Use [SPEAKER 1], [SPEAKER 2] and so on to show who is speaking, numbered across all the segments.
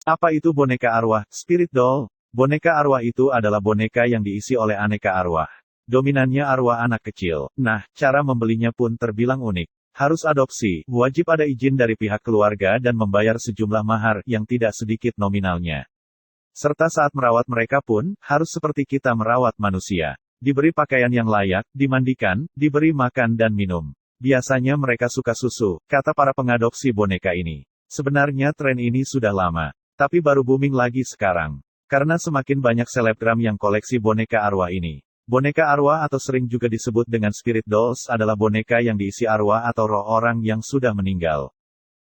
[SPEAKER 1] Apa itu boneka arwah, spirit doll? Boneka arwah itu adalah boneka yang diisi oleh aneka arwah. Dominannya arwah anak kecil. Nah, cara membelinya pun terbilang unik. Harus adopsi, wajib ada izin dari pihak keluarga dan membayar sejumlah mahar yang tidak sedikit nominalnya. Serta saat merawat mereka pun, harus seperti kita merawat manusia. Diberi pakaian yang layak, dimandikan, diberi makan dan minum. Biasanya mereka suka susu, kata para pengadopsi boneka ini. Sebenarnya tren ini sudah lama, tapi baru booming lagi sekarang. Karena semakin banyak selebgram yang koleksi boneka arwah ini. Boneka arwah atau sering juga disebut dengan spirit dolls adalah boneka yang diisi arwah atau roh orang yang sudah meninggal.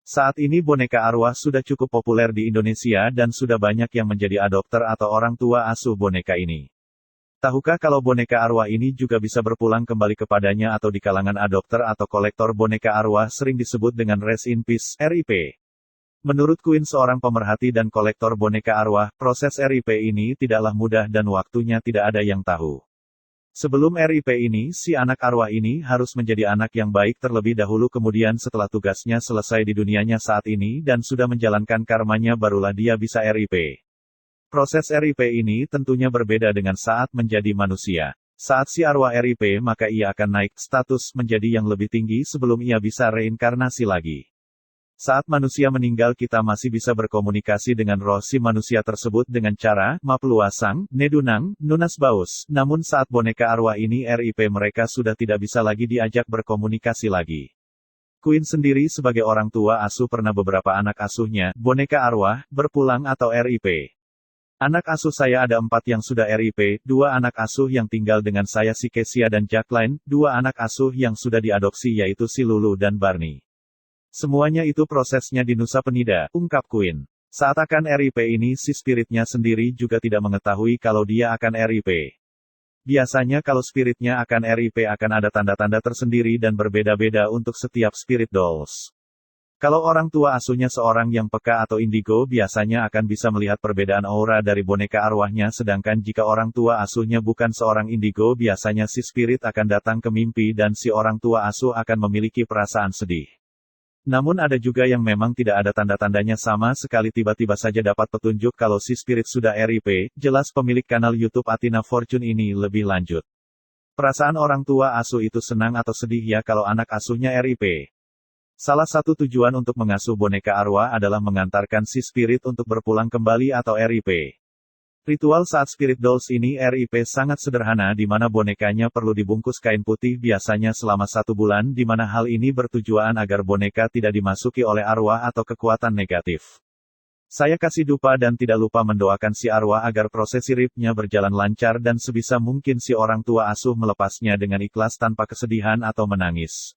[SPEAKER 1] Saat ini boneka arwah sudah cukup populer di Indonesia dan sudah banyak yang menjadi adopter atau orang tua asuh boneka ini. Tahukah kalau boneka arwah ini juga bisa berpulang kembali kepadanya atau di kalangan adopter atau kolektor boneka arwah sering disebut dengan Rest in Peace, RIP. Menurut Queen seorang pemerhati dan kolektor boneka arwah, proses RIP ini tidaklah mudah dan waktunya tidak ada yang tahu. Sebelum RIP ini, si anak arwah ini harus menjadi anak yang baik terlebih dahulu kemudian setelah tugasnya selesai di dunianya saat ini dan sudah menjalankan karmanya barulah dia bisa RIP. Proses RIP ini tentunya berbeda dengan saat menjadi manusia. Saat si arwah RIP maka ia akan naik status menjadi yang lebih tinggi sebelum ia bisa reinkarnasi lagi. Saat manusia meninggal kita masih bisa berkomunikasi dengan roh si manusia tersebut dengan cara, mapluasang, nedunang, nunas baus. Namun saat boneka arwah ini RIP mereka sudah tidak bisa lagi diajak berkomunikasi lagi. Queen sendiri sebagai orang tua asuh pernah beberapa anak asuhnya, boneka arwah, berpulang atau RIP. Anak asuh saya ada 4 yang sudah RIP, 2 anak asuh yang tinggal dengan saya si Kesia dan Jacqueline, 2 anak asuh yang sudah diadopsi yaitu si Lulu dan Barney. Semuanya itu prosesnya di Nusa Penida, ungkap Queen. Saat akan RIP ini si spiritnya sendiri juga tidak mengetahui kalau dia akan RIP. Biasanya kalau spiritnya akan RIP akan ada tanda-tanda tersendiri dan berbeda-beda untuk setiap spirit dolls. Kalau orang tua asuhnya seorang yang peka atau indigo biasanya akan bisa melihat perbedaan aura dari boneka arwahnya sedangkan jika orang tua asuhnya bukan seorang indigo biasanya si spirit akan datang ke mimpi dan si orang tua asuh akan memiliki perasaan sedih. Namun ada juga yang memang tidak ada tanda-tandanya sama sekali tiba-tiba saja dapat petunjuk kalau si spirit sudah RIP, jelas pemilik kanal YouTube Athena Fortune ini lebih lanjut. Perasaan orang tua asuh itu senang atau sedih ya kalau anak asuhnya RIP. Salah satu tujuan untuk mengasuh boneka arwah adalah mengantarkan si spirit untuk berpulang kembali atau RIP. Ritual saat spirit dolls ini RIP sangat sederhana di mana bonekanya perlu dibungkus kain putih biasanya selama 1 bulan di mana hal ini bertujuan agar boneka tidak dimasuki oleh arwah atau kekuatan negatif. Saya kasih dupa dan tidak lupa mendoakan si arwah agar prosesi RIP-nya berjalan lancar dan sebisa mungkin si orang tua asuh melepasnya dengan ikhlas tanpa kesedihan atau menangis.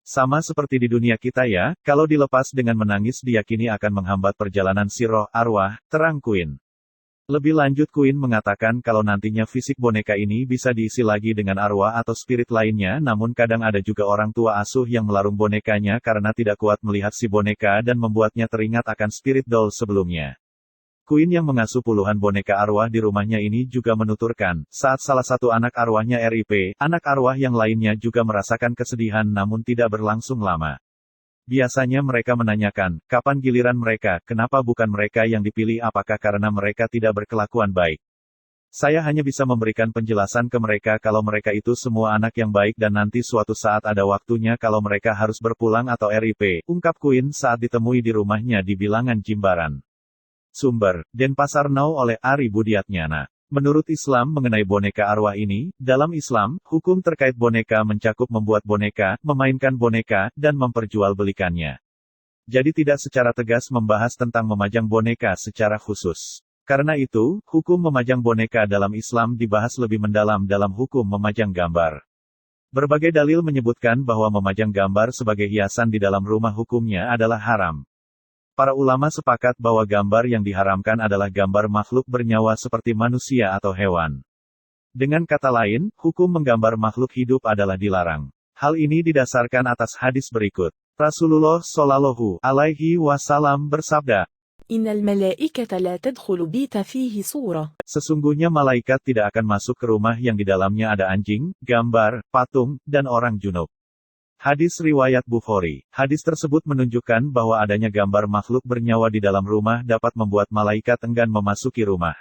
[SPEAKER 1] Sama seperti di dunia kita ya, kalau dilepas dengan menangis diyakini akan menghambat perjalanan si roh arwah, terang Queen. Lebih lanjut Queen mengatakan kalau nantinya fisik boneka ini bisa diisi lagi dengan arwah atau spirit lainnya namun kadang ada juga orang tua asuh yang melarung bonekanya karena tidak kuat melihat si boneka dan membuatnya teringat akan spirit doll sebelumnya. Queen yang mengasuh puluhan boneka arwah di rumahnya ini juga menuturkan, saat salah satu anak arwahnya RIP, anak arwah yang lainnya juga merasakan kesedihan namun tidak berlangsung lama. Biasanya mereka menanyakan, kapan giliran mereka, kenapa bukan mereka yang dipilih apakah karena mereka tidak berkelakuan baik. Saya hanya bisa memberikan penjelasan ke mereka kalau mereka itu semua anak yang baik dan nanti suatu saat ada waktunya kalau mereka harus berpulang atau RIP, ungkap Queen saat ditemui di rumahnya di Bilangan Jimbaran. Sumber, Denpasar Now oleh Ari Budiatnyana. Menurut Islam mengenai boneka arwah ini, dalam Islam, hukum terkait boneka mencakup membuat boneka, memainkan boneka, dan memperjualbelikannya. Jadi tidak secara tegas membahas tentang memajang boneka secara khusus. Karena itu, hukum memajang boneka dalam Islam dibahas lebih mendalam dalam hukum memajang gambar. Berbagai dalil menyebutkan bahwa memajang gambar sebagai hiasan di dalam rumah hukumnya adalah haram. Para ulama sepakat bahwa gambar yang diharamkan adalah gambar makhluk bernyawa seperti manusia atau hewan. Dengan kata lain, hukum menggambar makhluk hidup adalah dilarang. Hal ini didasarkan atas hadis berikut. Rasulullah Shallallahu Alaihi Wasallam bersabda,
[SPEAKER 2] Innal malaikata la tadkhulu bita fihi surah.
[SPEAKER 1] sesungguhnya malaikat tidak akan masuk ke rumah yang di dalamnya ada anjing, gambar, patung, dan orang junub. Hadis riwayat Bukhari. Hadis tersebut menunjukkan bahwa adanya gambar makhluk bernyawa di dalam rumah dapat membuat malaikat enggan memasuki rumah.